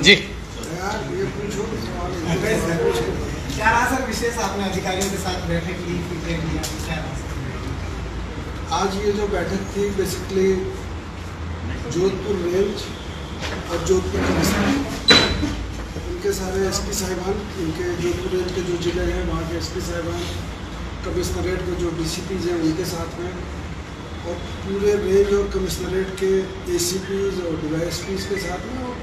जी क्या रहा सर विशेष, आपने अधिकारियों के साथ बैठक ली, फीडबैक लिया, क्या रहा सर? आज ये जो बैठक थी बेसिकली जोधपुर रेंज और जोधपुर कमिश्नर, इनके सारे एसपी साहिबान, इनके जोधपुर रेंज के जो जिले हैं वहाँ के एसपी साहिबान, कमिश्नरेट के जो डीसीपीज हैं उनके साथ में, और पूरे रेंज और कमिश्नरेट के एसीपीज और डीवाईएसपीज के साथ में, और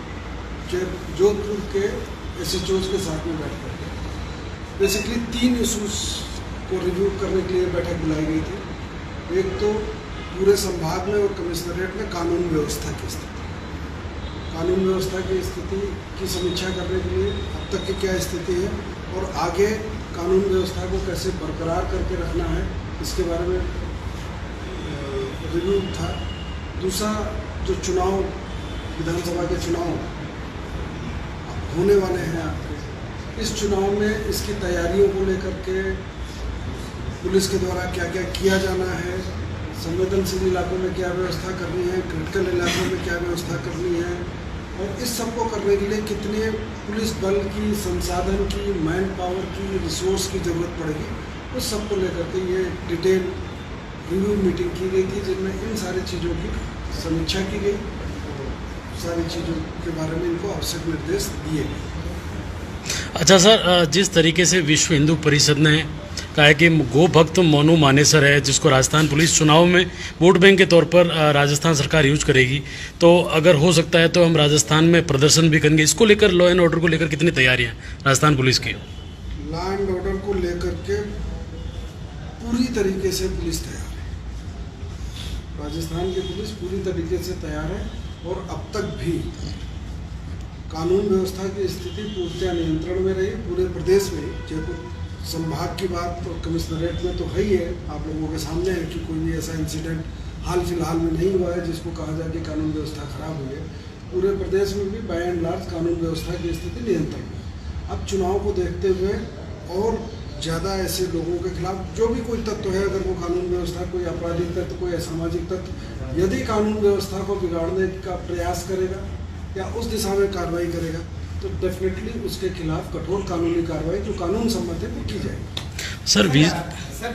जोधपुर के एसएचओज के साथ में बैठ करके बेसिकली 3 इशूज़ को रिव्यू करने के लिए बैठक बुलाई गई थी। एक तो पूरे संभाग में और कमिश्नरेट में कानून व्यवस्था की स्थिति, कानून व्यवस्था की स्थिति की समीक्षा करने के लिए अब तक की क्या स्थिति है और आगे कानून व्यवस्था को कैसे बरकरार करके रखना है, इसके बारे में रिव्यू था। दूसरा, जो चुनाव, विधानसभा के चुनाव होने वाले हैं आपके, इस चुनाव में इसकी तैयारियों को लेकर के पुलिस के द्वारा क्या क्या किया जाना है, संवेदनशील इलाकों में क्या व्यवस्था करनी है, क्रिटिकल इलाकों में क्या व्यवस्था करनी है, और इस सब को करने के लिए कितने पुलिस बल की, संसाधन की, मैन पावर की, रिसोर्स की ज़रूरत पड़ेगी, उस सब को लेकर के ये डिटेल रिव्यू मीटिंग की गई थी, जिनमें इन सारी चीज़ों की समीक्षा की गई, सारी चीज़ों के बारे में इनको आवश्यक निर्देश दिए गए। अच्छा सर, जिस तरीके से विश्व हिंदू परिषद ने कहा है कि गो भक्त मोनू मानेसर है, जिसको राजस्थान पुलिस चुनाव में वोट बैंक के तौर पर राजस्थान सरकार यूज करेगी, तो अगर हो सकता है तो हम राजस्थान में प्रदर्शन भी करेंगे। इसको लेकर, लॉ एंड ऑर्डर को लेकर कितनी तैयारियां राजस्थान पुलिस की? लॉ एंड ऑर्डर को लेकर के पूरी तरीके से पुलिस तैयार है, राजस्थान की पुलिस पूरी तरीके से तैयार है, और अब तक भी कानून व्यवस्था की स्थिति पूर्णतः नियंत्रण में रही पूरे प्रदेश में। जयपुर संभाग की बात तो कमिश्नरेट में तो है ही है, आप लोगों के सामने है कि कोई भी ऐसा इंसिडेंट हाल फिलहाल में नहीं हुआ है जिसको कहा जाए कि कानून व्यवस्था खराब हुई है। पूरे प्रदेश में भी बाय एंड लार्ज कानून व्यवस्था की स्थिति नियंत्रण में। अब चुनाव को देखते हुए और ज़्यादा ऐसे लोगों के खिलाफ जो भी कोई तत्व है, अगर वो कानून व्यवस्था, कोई आपराधिक तत्व, कोई असामाजिक तत्व यदि कानून व्यवस्था को बिगाड़ने का प्रयास करेगा या उस दिशा में कार्रवाई करेगा, तो डेफिनेटली उसके खिलाफ कठोर कानूनी कार्रवाई जो कानून सम्मत है वो की जाएगी। सर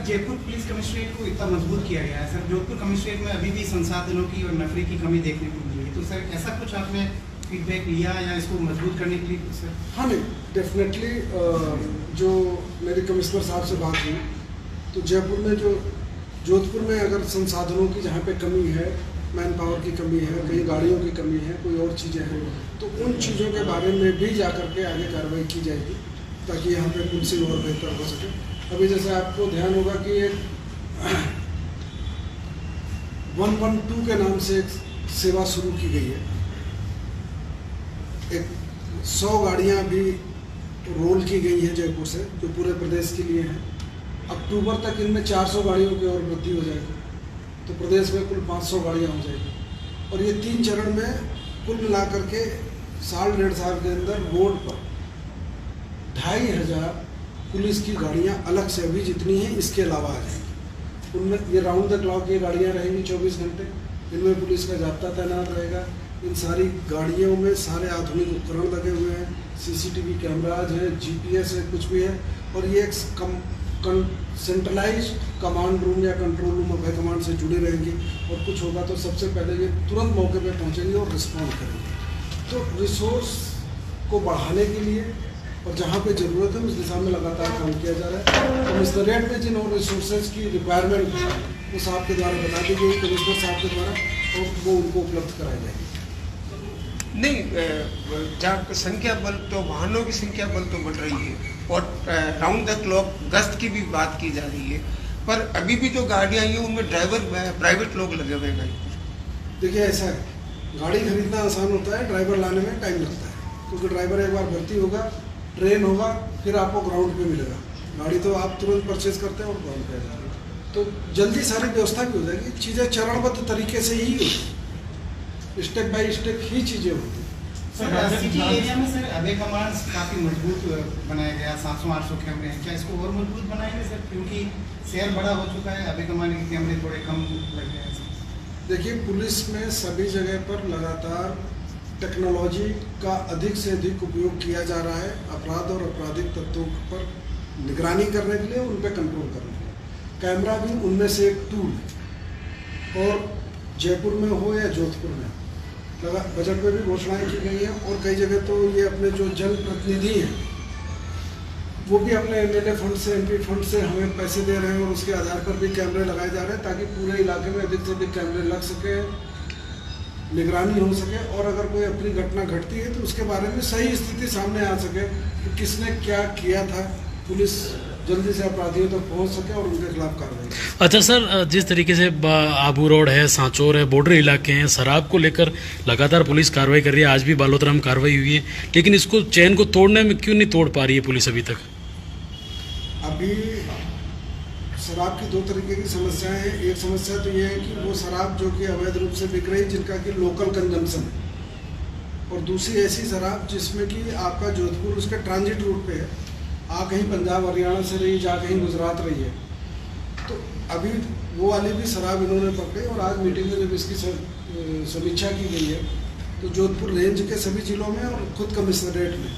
जयपुर पुलिस कमिश्नरेट को इतना मजबूत किया गया है सर, जोधपुर कमिश्नरेट में अभी भी संसाधनों की और नफरी की कमी देखने को मिली है, तो सर ऐसा कुछ आपने फीडबैक लिया या इसको मजबूत करने के लिए सर? हाँ, नहीं, डेफिनेटली जो मेरी कमिश्नर साहब से बात हुई तो जयपुर में जो जोधपुर में अगर संसाधनों की जहाँ पे कमी है, मैन पावर की कमी है, कहीं गाड़ियों की कमी है, कोई और चीज़ें हैं, तो उन चीज़ों के बारे में भी जा करके आगे कार्रवाई की जाएगी ताकि यहाँ पे पुलिसिंग और बेहतर हो सके। अभी जैसे आपको ध्यान होगा कि एक 112 के नाम से एक सेवा शुरू की गई है, एक 100 गाड़ियाँ भी रोल की गई हैं जयपुर से, जो पूरे प्रदेश के लिए हैं। अक्टूबर तक इनमें 400 गाड़ियों की और वृद्धि हो जाएगी, तो प्रदेश में कुल 500 गाड़ियाँ हो जाएगी, और ये 3 चरण में कुल मिलाकर के साल 1.5 साल के अंदर रोड पर 2500 पुलिस की गाड़ियाँ अलग से अभी जितनी हैं इसके अलावा आ जाएंगी। उनमें ये राउंड द क्लॉक ये गाड़ियाँ रहेंगी 24 घंटे, इनमें पुलिस का जाब्ता तैनात रहेगा। इन सारी गाड़ियों में सारे आधुनिक उपकरण लगे हुए हैं, सीसीटीवी कैमराज हैं, जीपीएस है, कुछ भी है, और ये एक सेंट्रलाइज कमांड रूम या कंट्रोल रूम अभय कमांड से जुड़े रहेंगे, और कुछ होगा तो सबसे पहले ये तुरंत मौके पे पहुंचेंगे और रिस्पॉन्ड करेंगे। तो रिसोर्स को बढ़ाने के लिए और जहाँ पे ज़रूरत है उस दिशा में लगातार काम किया जा रहा है। कमिश्नरेट में जिन और रिसोर्सेज की रिक्वायरमेंट है वो साहब के द्वारा बता दी गई, कमिश्नर साहब के द्वारा, और वो उनको उपलब्ध कराई जाएगी। नहीं, जहाँ संख्या बल तो वाहनों की संख्या बल तो बढ़ रही है, और राउंड द क्लॉक गश्त की भी बात की जा रही है, पर अभी भी जो गाड़ियाँ हैं उनमें ड्राइवर प्राइवेट लोग लगे हुए हैं। देखिए, ऐसा है, गाड़ी खरीदना आसान होता है, ड्राइवर लाने में टाइम लगता है, क्योंकि ड्राइवर एक बार भर्ती होगा, ट्रेन होगा, फिर आपको ग्राउंड पे मिलेगा। गाड़ी तो आप तुरंत परचेज करते हैं और ग्राउंड पे आ जाएगी, तो जल्दी सारी व्यवस्था भी हो जाएगी। चीज़ें चरणबद्ध तरीके से ही होती, स्टेप बाय स्टेप ही चीज़ें होती। सर सिटी एरिया में सर अभय कमांड काफ़ी मजबूत बनाया गया, 700-800 कैमरे हैं, क्या इसको और मजबूत बनाएंगे सर? क्योंकि शहर बड़ा हो चुका है, अभय कमांड के कैमरे थोड़े कम लग गए हैं। देखिए, पुलिस में सभी जगह पर लगातार टेक्नोलॉजी का अधिक से अधिक उपयोग किया जा रहा है अपराध और आपराधिक तत्वों पर निगरानी करने के लिए, उन पर कंट्रोल करने के लिए। कैमरा भी उनमें से एक टूल है। और जयपुर में हो या जोधपुर में, बजट में भी घोषणाएं की गई हैं और कई जगह तो ये अपने जो जनप्रतिनिधि हैं वो भी अपने एमएलए फंड से, एमपी फंड से हमें पैसे दे रहे हैं और उसके आधार पर भी कैमरे लगाए जा रहे हैं ताकि पूरे इलाके में अधिक से अधिक कैमरे लग सके, निगरानी हो सके और अगर कोई अपनी घटना घटती है तो उसके बारे में सही स्थिति सामने आ सके कि किसने क्या किया था, पुलिस जल्दी से अपराधियों तक पहुंच सके और उनके खिलाफ कार्रवाई। अच्छा सर, जिस तरीके से आबू रोड है, सांचौर है, बॉर्डर इलाके हैं, शराब को लेकर लगातार पुलिस कार्रवाई कर रही है, आज भी बालोतरा में कार्रवाई हुई है, लेकिन इसको चैन को तोड़ने में क्यों नहीं तोड़ पा रही है पुलिस अभी तक? अभी शराब की दो तरीके की समस्याएं हैं। एक समस्या तो ये है कि वो शराब जो कि अवैध रूप से बिक रही, जिनका कि लोकल कंजम्पशन है, और दूसरी ऐसी शराब जिसमें कि आपका जोधपुर उसके ट्रांजिट रूट पे है, आ कहीं पंजाब हरियाणा से रही, जा कहीं गुजरात रही है। तो अभी वो वाली भी शराब इन्होंने पकड़ी और आज मीटिंग में जब इसकी समीक्षा की गई है तो जोधपुर रेंज के सभी जिलों में और खुद कमिश्नरेट में,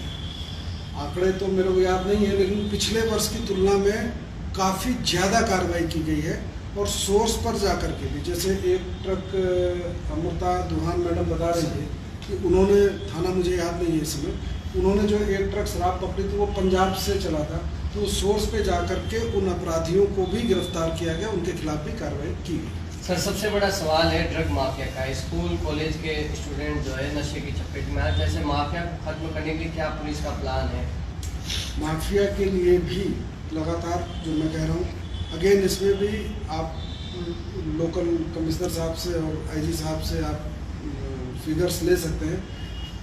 आंकड़े तो मेरे को याद नहीं है, लेकिन पिछले वर्ष की तुलना में काफ़ी ज़्यादा कार्रवाई की गई है। और सोर्स पर जा कर के भी, जैसे एक ट्रक अमृता दुहान मैडम बता रही थी कि उन्होंने, थाना मुझे याद नहीं है इस समय, उन्होंने जो एक ट्रक शराब पकड़ी थी वो पंजाब से चला था, तो सोर्स पे जा कर के उन अपराधियों को भी गिरफ्तार किया गया, उनके खिलाफ भी कार्रवाई की गई। सर, सबसे बड़ा सवाल है ड्रग माफिया का। स्कूल कॉलेज के स्टूडेंट जो है नशे की चपेट में आए, जैसे माफिया को खत्म करने के लिए क्या पुलिस का प्लान है? माफिया के लिए भी लगातार, जो मैं कह रहा हूँ अगेन, इसमें भी आप लोकल कमिश्नर साहब से और आईजी साहब से आप फिगर्स ले सकते हैं।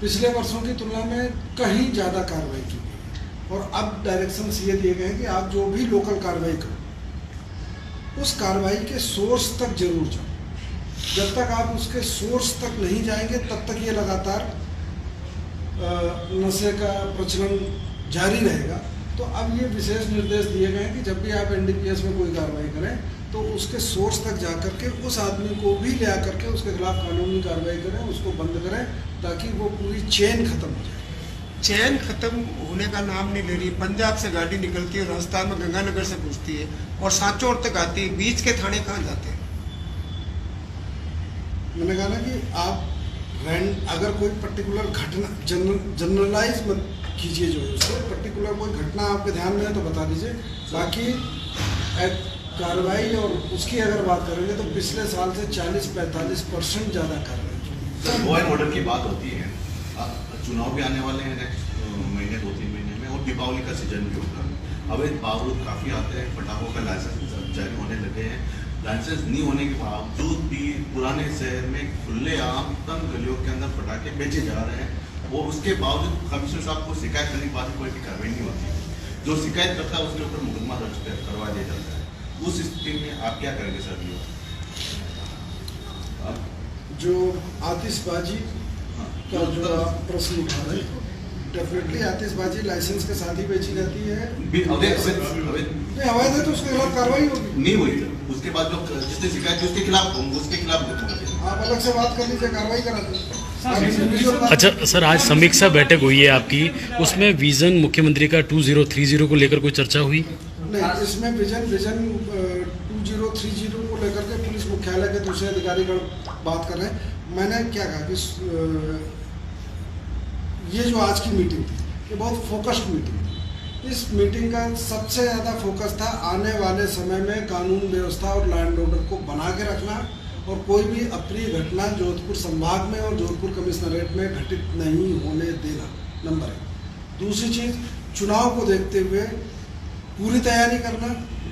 पिछले वर्षों की तुलना में कहीं ज़्यादा कार्रवाई की गई है और अब डायरेक्शन ये दिए गए हैं कि आप जो भी लोकल कार्रवाई करो उस कार्रवाई के सोर्स तक जरूर जाओ। जब तक आप उसके सोर्स तक नहीं जाएंगे तब तक ये लगातार नशे का प्रचलन जारी रहेगा। तो अब ये विशेष निर्देश दिए गए हैं कि जब भी आप एनडीपीएस में कोई कार्रवाई करें तो उसके सोर्स तक जा करके उस आदमी को भी ले आकर के उसके खिलाफ कानूनी कार्रवाई करें, उसको बंद करें, ताकि वो पूरी चेन खत्म हो जाए। चैन खत्म होने का नाम नहीं ले रही। पंजाब से गाड़ी निकलती है, राजस्थान में गंगानगर से घुसती है और सांचौर तक आती है, बीच के थाने कहाँ जाते हैं? मैंने कहा ना कि आप अगर कोई पर्टिकुलर घटना जनरलाइज मत कीजिए, जो है उसको पर्टिकुलर कोई घटना आपके ध्यान में है तो बता दीजिए। बाकी कार्रवाई और उसकी अगर बात करेंगे तो पिछले साल से 40-45% ज़्यादा कार्रवाई। लॉ एंड ऑर्डर की बात होती है, चुनाव भी आने वाले हैं नेक्स्ट महीने 2-3 महीने में, और दीपावली का सीजन भी होगा। अवैध बारूद काफ़ी आते हैं, पटाखों का लाइसेंस जारी होने लगे हैं। लाइसेंस नहीं होने के बावजूद भी पुराने शहर में खुलेआम तंग गलियों के अंदर पटाखे बेचे जा रहे हैं और उसके बावजूद कमिश्नर साहब को शिकायत करने के बाद कोई भी कार्रवाई नहीं होती। जो शिकायत करता है उसके ऊपर मुकदमा दर्ज करवा दिया जाता है। उस स्थिति में आप क्या करेंगे सर? जो आतिशबाजी का जो प्रश्न उठा रहे हैं, डेफिनेटली आतिशबाजी लाइसेंस के साथ ही बेची जाती है। अवैध है तो उसके खिलाफ कार्रवाई होगी। नहीं हुई उसके बाद जो जिसने शिकायत की उसके खिलाफ आप अलग से बात कर लीजिए, कार्रवाई करा दीजिए। अच्छा सर, आज समीक्षा बैठक हुई है आपकी, उसमें विजन मुख्यमंत्री का 2030 को लेकर कोई चर्चा हुई? नहीं, इसमें विजन 2030 को लेकर के पुलिस मुख्यालय के दूसरे अधिकारीगण बात कर रहे हैं। मैंने क्या कहा कि ये जो आज की मीटिंग थी ये बहुत फोकस्ड मीटिंग थी। इस मीटिंग का सबसे ज़्यादा फोकस था आने वाले समय में कानून व्यवस्था और लॉ एंड ऑर्डर को बना के रखना और कोई भी अप्रिय घटना जोधपुर संभाग में और जोधपुर कमिश्नरेट में घटित नहीं होने देना, नंबर 1। दूसरी चीज़, चुनाव को देखते हुए पूरी तैयारी करना,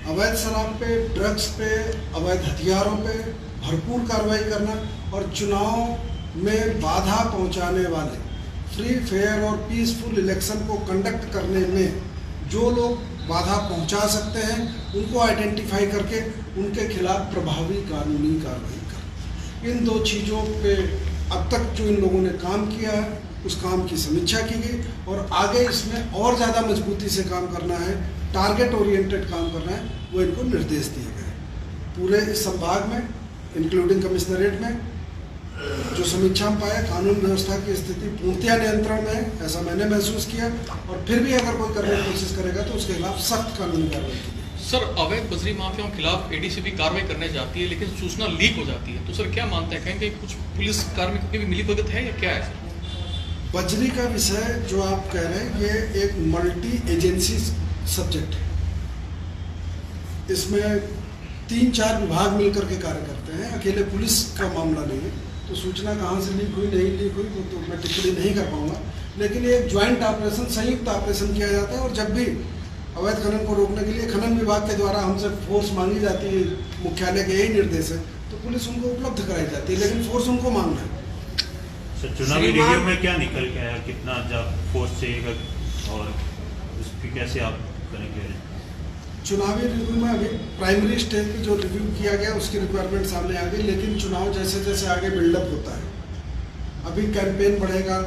अवैध शराब पे, ड्रग्स पे, अवैध हथियारों पे भरपूर कार्रवाई करना और चुनाव में बाधा पहुंचाने वाले फ्री, फेयर और पीसफुल इलेक्शन को कंडक्ट करने में जो लोग बाधा पहुंचा सकते हैं उनको आइडेंटिफाई करके उनके खिलाफ प्रभावी कानूनी कार्रवाई कर। इन दो चीज़ों पे अब तक जो इन लोगों ने काम किया है उस काम की समीक्षा की गई और आगे इसमें और ज़्यादा मजबूती से काम करना है, टारगेट ओरिएंटेड काम करना है, वो इनको निर्देश दिए गए। पूरे इस संभाग में इंक्लूडिंग कमिश्नरेट में जो समीक्षा में पाया, कानून व्यवस्था की स्थिति पूर्णतया नियंत्रण में है, ऐसा मैंने महसूस किया। और फिर भी अगर कोई करने की कोशिश करेगा तो उसके खिलाफ सख्त कानूनी कार्रवाई की जाएगी। सर, अवैध बजरी माफियाओं के खिलाफ एडीसीपी कार्रवाई करने जाती है, लेकिन सूचना लीक हो जाती है, तो सर क्या मानते हैं, कहीं कुछ पुलिस कार्मिकों की भी मिलीभगत है या क्या है सर? बजरी का विषय जो आप कह रहे हैं, ये एक मल्टी एजेंसी सब्जेक्ट है। इसमें 3-4 विभाग मिलकर के कार्य करते हैं, अकेले पुलिस का मामला नहीं है। तो सूचना कहाँ से लीक हुई, नहीं लीक हुई, वो तो मैं टिप्पणी नहीं कर पाऊंगा। लेकिन ये एक ज्वाइंट ऑपरेशन, संयुक्त ऑपरेशन किया जाता है। और जब भी अवैध खनन को रोकने के लिए खनन विभाग के द्वारा हमसे फोर्स मांगी जाती है, मुख्यालय के यही निर्देश है, तो पुलिस उनको उपलब्ध कराई जाती है, लेकिन फोर्स उनको मांगना है। सर, चुनावी रिव्यू में क्या निकल के आया, कितना जब फोर्स चाहिएगा और उसकी कैसे आप करेंगे? चुनावी रिव्यू में अभी प्राइमरी स्टेज पे जो रिव्यू किया गया उसकी रिक्वायरमेंट सामने आ गई, लेकिन चुनाव जैसे जैसे आगे बिल्डअप होता है, अभी कैंपेन बढ़ेगा,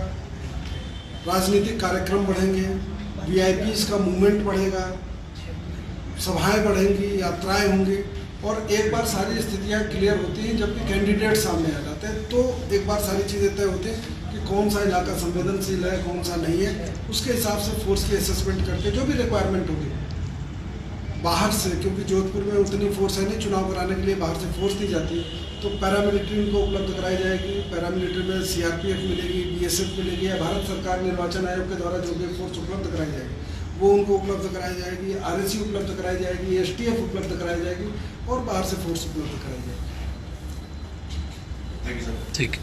राजनीतिक कार्यक्रम बढ़ेंगे, वीआईपीज का मूवमेंट बढ़ेगा, सभाएं बढ़ेंगी, यात्राएं होंगी। और एक बार सारी स्थितियां क्लियर होती हैं, जबकि कैंडिडेट सामने आ जाते हैं, तो एक बार सारी चीज़ें तय होती हैं कि कौन सा इलाका संवेदनशील है, कौन सा नहीं है। उसके हिसाब से फोर्स की असेसमेंट करके जो भी रिक्वायरमेंट होगी बाहर से, क्योंकि जोधपुर में उतनी फोर्स है नहीं चुनाव कराने के लिए, बाहर से फोर्स दी जाती है, तो पैरामिलिट्री उनको उपलब्ध कराई जाएगी। पैरामिलिट्री में सीआरपीएफ मिलेगी, बीएसएफ मिलेगी, या भारत सरकार निर्वाचन आयोग के द्वारा जो भी फोर्स उपलब्ध कराई जाएगी वो उनको उपलब्ध कराई जाएगी, आरएसी उपलब्ध कराई जाएगी, एसटीएफ उपलब्ध कराई जाएगी, और बाहर से फोर्स उपलब्ध कराई जाएगी। Thank you sir. ठीक है।